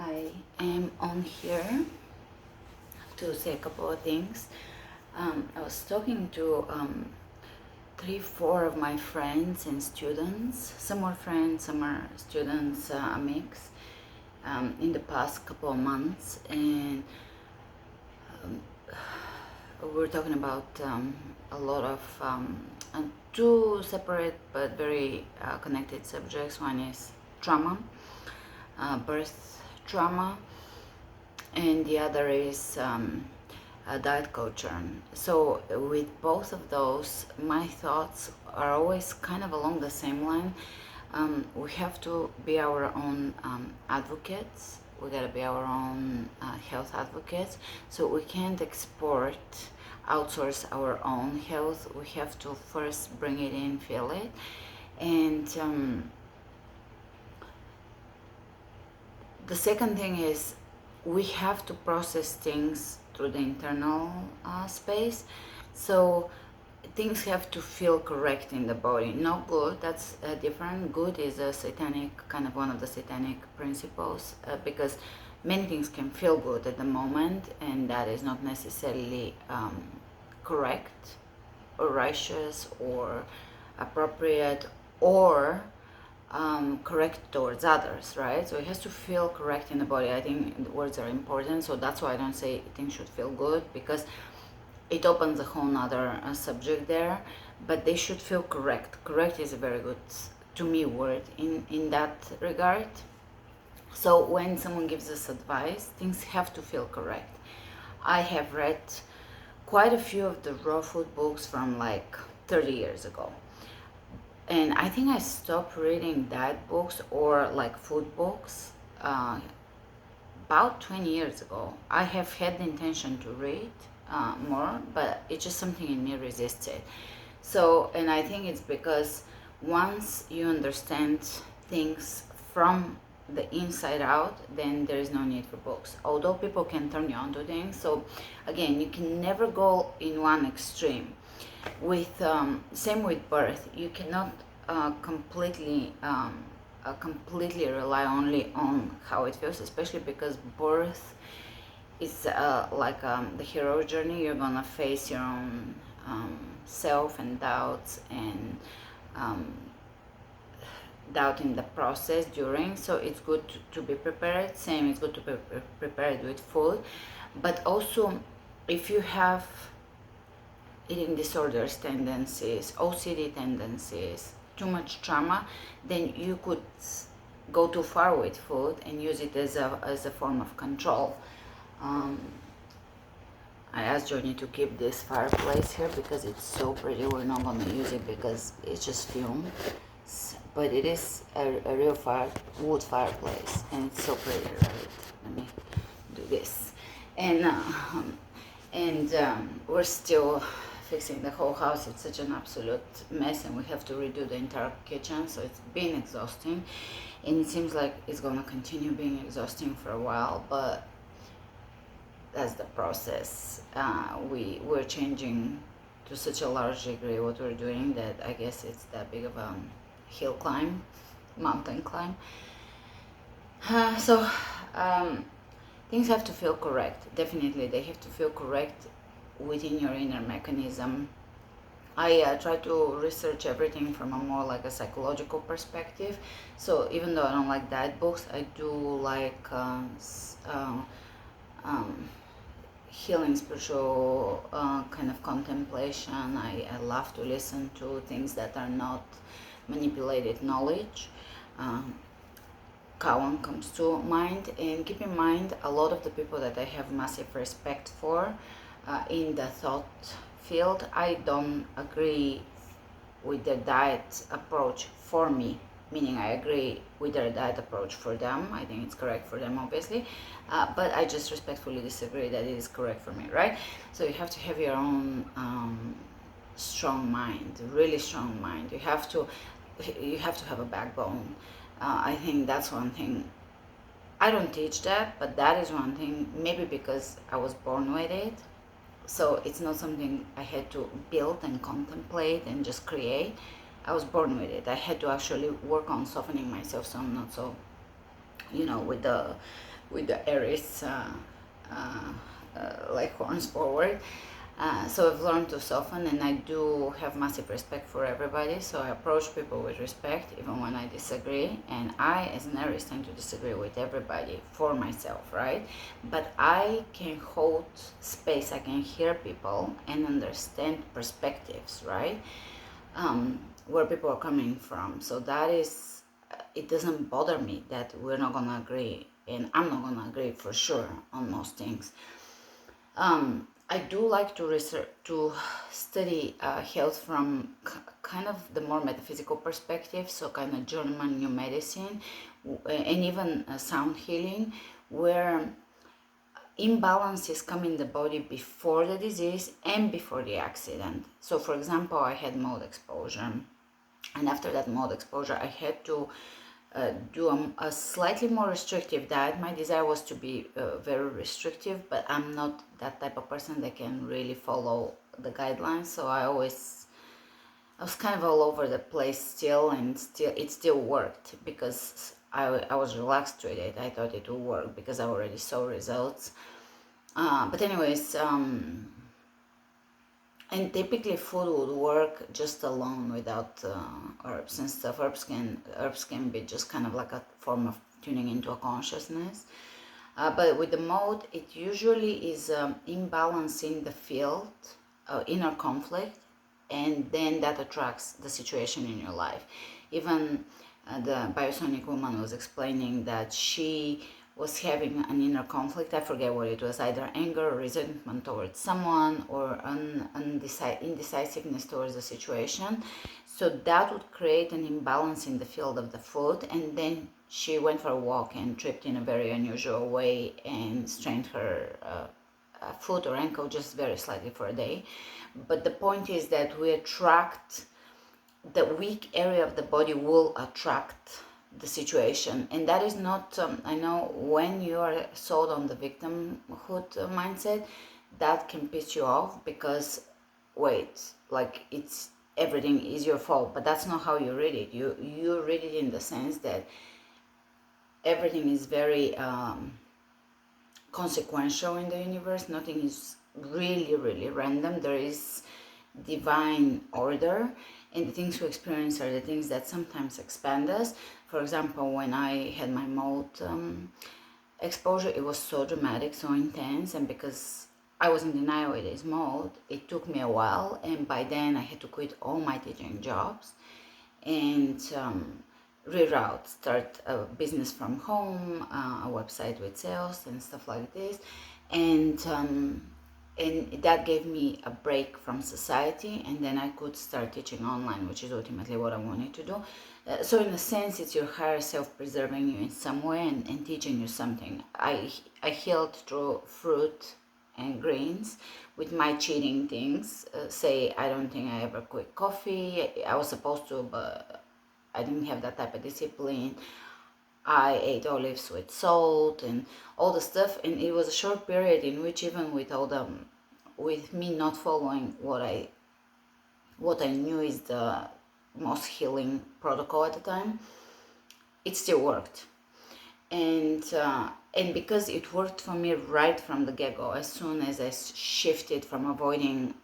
I am on here to say a couple of things. I was talking to three, four of my friends and students. Some are friends, some are students, a mix, in the past couple of months, and we're talking about a lot of two separate but very connected subjects. One is trauma, birth trauma, and the other is diet culture. So with both of those, my thoughts are always kind of along the same line. We have to be our own advocates. We gotta be our own health advocates. So we can't outsource our own health. We have to first bring it in, feel it, and the second thing is we have to process things through the internal space. So things have to feel correct in the body, not good. That's different. Good is a satanic, kind of one of the satanic principles, because many things can feel good at the moment, and that is not necessarily correct or righteous or appropriate or correct towards others, right? So it has to feel correct in the body. I think words are important, so that's why I don't say things should feel good, because it opens a whole nother subject there, but they should feel correct. Correct is a very good, to me, word in that regard. So when someone gives us advice, things have to feel correct. I have read quite a few of the raw food books from like 30 years ago, and I think I stopped reading diet books or like food books about 20 years ago. I have had the intention to read more, but it's just something in me resisted. So, and I think it's because once you understand things from the inside out, then there is no need for books. Although people can turn you on to things, so again, you can never go in one extreme. With same with birth, you cannot completely rely only on how it feels, especially because birth is like the hero journey. You're gonna face your own self and doubts and doubt in the process during. So it's good to be prepared. Same, it's good to be prepared with food, but also if you have eating disorders tendencies, OCD tendencies, too much trauma, then you could go too far with food and use it as a form of control. I asked Johnny to keep this fireplace here because it's so pretty. We're not going to use it because it's just fume, but it is a real wood fireplace, and it's so pretty, right? Let me do this. And we're still fixing the whole house. It's such an absolute mess, and we have to redo the entire kitchen, so it's been exhausting, and it seems like it's going to continue being exhausting for a while, but that's the process. We're changing to such a large degree what we're doing that I guess it's that big of a mountain climb. So things have to feel correct. Definitely, they have to feel correct within your inner mechanism. I try to research everything from a more like a psychological perspective. So even though I don't like diet books, I do like healing, spiritual kind of contemplation. I love to listen to things that are not manipulated knowledge. Kawan comes to mind, and keep in mind a lot of the people that I have massive respect for in the thought field, I don't agree with their diet approach for me, meaning I agree with their diet approach for them. I think it's correct for them, obviously, but I just respectfully disagree that it is correct for me, right? So you have to have your own strong mind, really strong mind. You have to have a backbone. I think that's one thing. I don't teach that, but that is one thing, maybe because I was born with it. So it's not something I had to build and contemplate and just create. I was born with it. I had to actually work on softening myself so I'm not so, with with the Aries like horns forward. So I've learned to soften, and I do have massive respect for everybody. So I approach people with respect, even when I disagree. And I, as an Aries, tend to disagree with everybody for myself, right? But I can hold space. I can hear people and understand perspectives, right? Where people are coming from. So that is, it doesn't bother me that we're not gonna agree, and I'm not gonna agree for sure on most things. I do like to research, to study health from kind of the more metaphysical perspective, so kind of German new medicine, and even sound healing, where imbalances come in the body before the disease and before the accident. So, for example, I had mold exposure, and after that mold exposure, I had to do a slightly more restrictive diet. My desire was to be very restrictive, but I'm not that type of person that can really follow the guidelines. So I was kind of all over the place still, and it still worked because I was relaxed with it. I thought it would work because I already saw results. But anyways, and typically food would work just alone without herbs and stuff. Herbs can be just kind of like a form of tuning into a consciousness. But with the mode, it usually is imbalancing the field, inner conflict, and then that attracts the situation in your life. Even the Biosonic woman was explaining that she was having an inner conflict. I forget what it was, either anger or resentment towards someone, or indecisiveness towards the situation. So that would create an imbalance in the field of the foot, and then she went for a walk and tripped in a very unusual way and strained her foot or ankle just very slightly for a day. But the point is that we attract, the weak area of the body will attract the situation, and that is not I know when you are sold on the victimhood mindset, that can piss you off, because wait, like it's everything is your fault. But that's not how you read it. You read it in the sense that everything is very consequential in the universe. Nothing is really random. There is divine order, and the things we experience are the things that sometimes expand us. For example, when I had my mold exposure, it was so dramatic, so intense, and because I was in denial with this mold, it took me a while, and by then I had to quit all my teaching jobs and reroute, start a business from home, a website with sales and stuff like this, and that gave me a break from society, and then I could start teaching online, which is ultimately what I wanted to do. So in a sense, it's your higher self preserving you in some way, and teaching you something. I healed through fruit and greens with my cheating things. Say, I don't think I ever quit coffee. I was supposed to, but I didn't have that type of discipline. I ate olives with salt and all the stuff, and it was a short period in which, even with all the, with me not following what I knew is the most healing protocol at the time, it still worked. And because it worked for me right from the get-go, as soon as I shifted from avoiding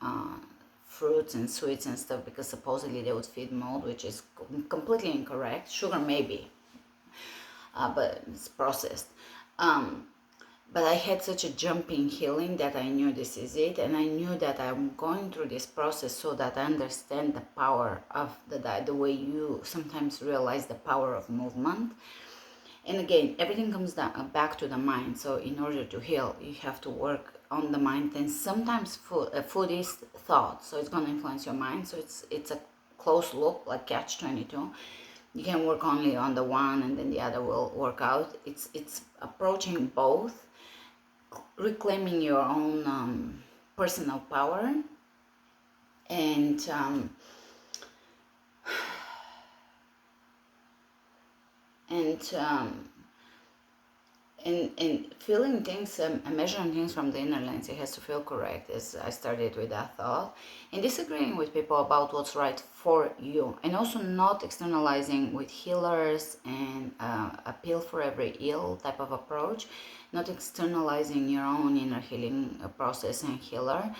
fruits and sweets and stuff because supposedly they would feed mold, which is completely incorrect. Sugar maybe, but it's processed. But I had such a jump in healing that I knew this is it, and I knew that I'm going through this process so that I understand the power of the diet, the way you sometimes realize the power of movement. And again, everything comes down, back to the mind. So in order to heal, you have to work on the mind. And sometimes food is thought, so it's going to influence your mind. So it's a close loop, like catch-22. You can work only on the one, and then the other will work out. It's approaching both, reclaiming your own personal power, and and and feeling things and measuring things from the inner lens, it has to feel correct, as I started with that thought, and disagreeing with people about what's right for you, and also not externalizing with healers and a pill for every ill type of approach, not externalizing your own inner healing process and healer.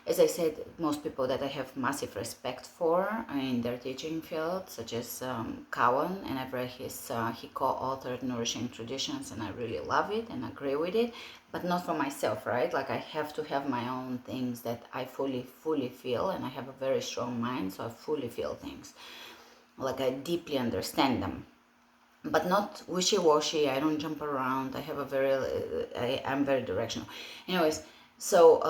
As I said, most people that I have massive respect for in their teaching field, such as Cowan, and I've read he co-authored Nourishing Traditions, and I really love it and agree with it, but not for myself, right? Like, I have to have my own things that I fully feel, and I have a very strong mind, so I fully feel things. Like, I deeply understand them, but not wishy-washy. I don't jump around. I have a very I'm very directional. Anyways, so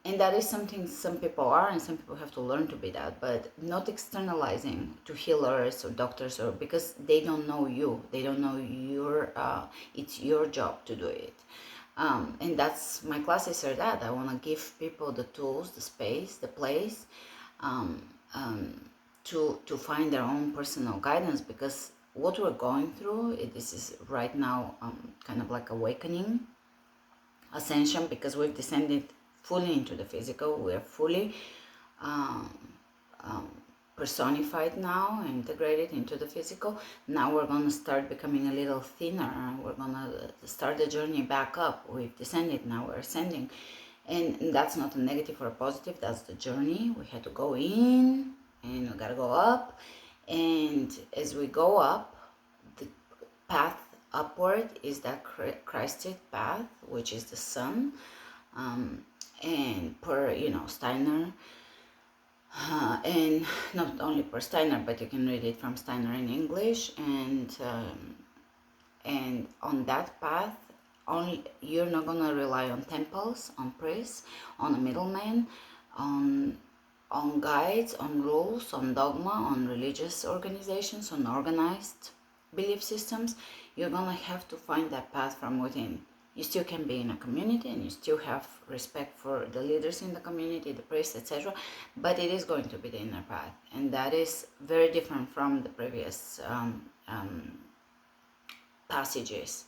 and that is something some people are, and some people have to learn to be that, but not externalizing to healers or doctors, or because they don't know you, they don't know your it's your job to do it. And that's my classes are that I want to give people the tools, the space, the place, um, um, to find their own personal guidance, because what we're going through, this is right now kind of like awakening, ascension, because we've descended fully into the physical. We're fully um, um, personified now, integrated into the physical. Now we're going to start becoming a little thinner. We're going to start the journey back up. We've descended, now we're ascending. And that's not a negative or a positive, that's the journey. We had to go in and we got to go up. And as we go up, the path upward is that Christed path, which is the sun. And per, Steiner, and not only per Steiner, but you can read it from Steiner in English, and on that path, only you're not gonna rely on temples, on priests, on a middleman, on guides, on rules, on dogma, on religious organizations, on organized belief systems. You're gonna have to find that path from within. You still can be in a community, and you still have respect for the leaders in the community, the priests, etc. But it is going to be the inner path, and that is very different from the previous passages.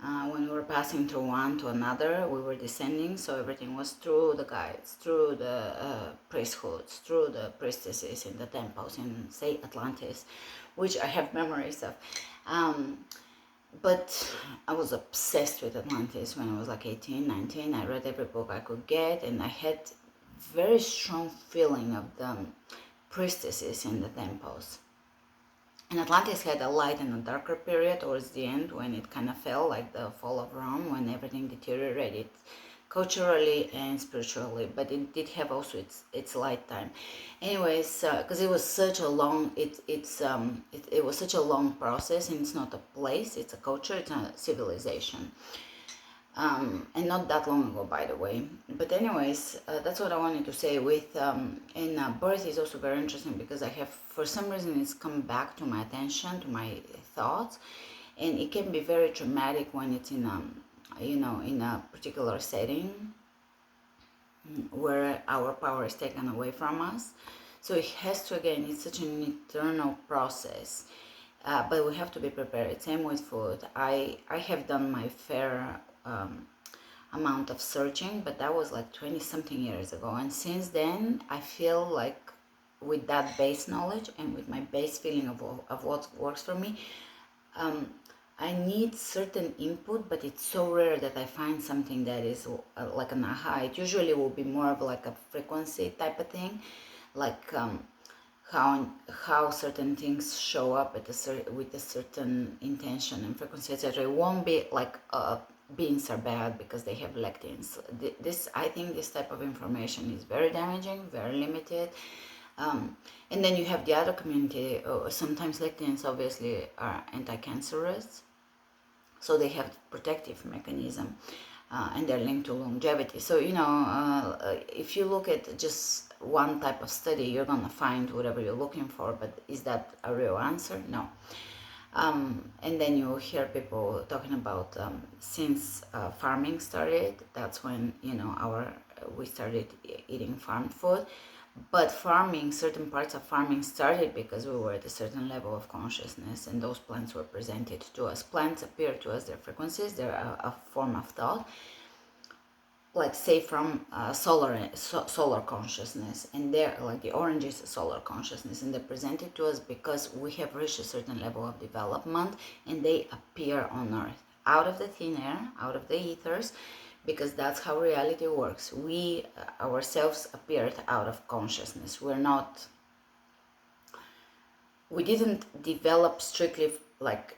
When we were passing through one to another, we were descending, so everything was through the guides, through the priesthoods, through the priestesses in the temples in, say, Atlantis, which I have memories of. But I was obsessed with Atlantis when I was like 18, 19. I read every book I could get, and I had very strong feeling of the priestesses in the temples. And Atlantis had a light and a darker period towards the end, when it kind of fell, like the fall of Rome, when everything deteriorated culturally and spiritually. But it did have also its light time. Anyways, because it was such a long it was such a long process, and it's not a place, it's a culture, it's a civilization. And not that long ago, by the way. But anyways, that's what I wanted to say. With and birth is also very interesting, because I have, for some reason, it's come back to my attention, to my thoughts, and it can be very traumatic when it's in in a particular setting where our power is taken away from us. So it has to, again, it's such an eternal process. But we have to be prepared. Same with food. I have done my fair amount of searching, but that was like 20 something years ago, and since then I feel like, with that base knowledge and with my base feeling of what works for me, I need certain input, but it's so rare that I find something that is like an aha. It usually will be more of like a frequency type of thing, like how certain things show up with a certain intention and frequency, etc. It won't be like beans are bad because they have lectins. I think this type of information is very damaging, very limited. And then you have the other community. Sometimes lectins obviously are anti-cancerous, so they have protective mechanism, and they're linked to longevity. So if you look at just one type of study, you're gonna find whatever you're looking for, but is that a real answer? No. And then you hear people talking about since farming started, that's when we started eating farm food. But farming, certain parts of farming started because we were at a certain level of consciousness, and those plants were presented to us. Plants appear to us, their frequencies, they're a form of thought, like say from solar consciousness, and they're like the orange is solar consciousness, and they're presented to us because we have reached a certain level of development, and they appear on earth out of the thin air, out of the ethers, because that's how reality works. We ourselves appeared out of consciousness. We didn't develop strictly like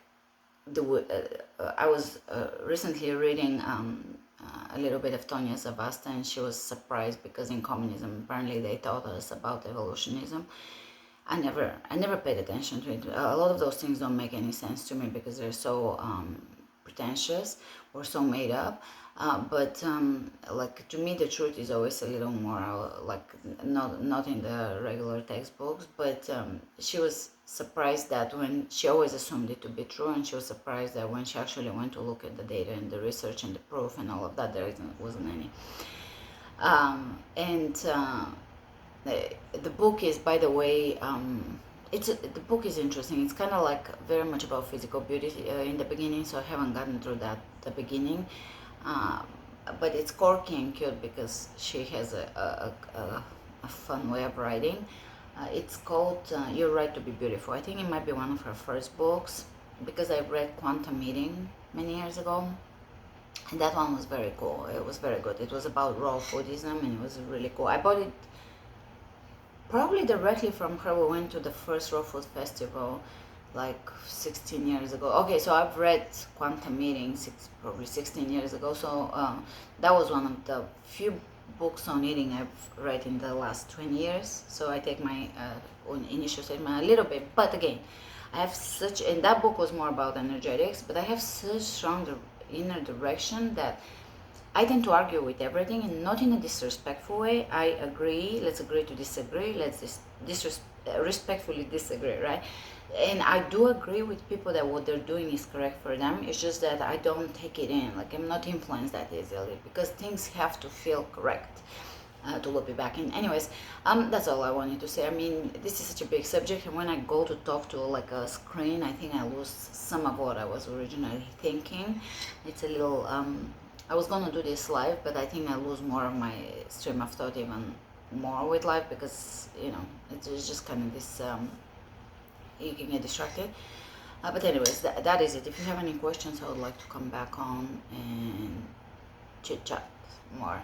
I was recently reading a little bit of Tonya Zavasta, and she was surprised because in communism apparently they taught us about evolutionism. I never paid attention to it. A lot of those things don't make any sense to me because they're so pretentious or so made up. But like to me, the truth is always a little more like not in the regular textbooks. But she was surprised that when she always assumed it to be true, and she was surprised that when she actually went to look at the data and the research and the proof and all of that, wasn't any. The book is, by the way, the book is interesting. It's kind of like very much about physical beauty in the beginning, so I haven't gotten through the beginning. But it's quirky and cute because she has a fun way of writing. It's called Your Right to Be Beautiful. I think it might be one of her first books because I read Quantum Meeting many years ago. And that one was very cool. It was very good. It was about raw foodism, and it was really cool. I bought it probably directly from her. We went to the first Raw Food Festival like 16 years ago. Okay, so I've read Quantum Meeting probably 16 years ago. So that was one of the few books on eating I've read in the last 20 years. So I take my own initial statement a little bit. But again, I have such, and that book was more about energetics, but I have such strong inner direction that I tend to argue with everything, and not in a disrespectful way. I agree, let's agree to disagree, let's respectfully disagree, right? And I do agree with people that what they're doing is correct for them. It's just that I don't take it in. Like, I'm not influenced that easily because things have to feel correct to loop it back in. Anyways, that's all I wanted to say. I mean, this is such a big subject, and when I go to talk to like a screen, I think I lose some of what I was originally thinking. It's a little I was gonna do this live, but I think I lose more of my stream of thought even more with live because, you know, it's just kind of this, you can get distracted. But anyways, that is it. If you have any questions, I would like to come back on and chit chat more.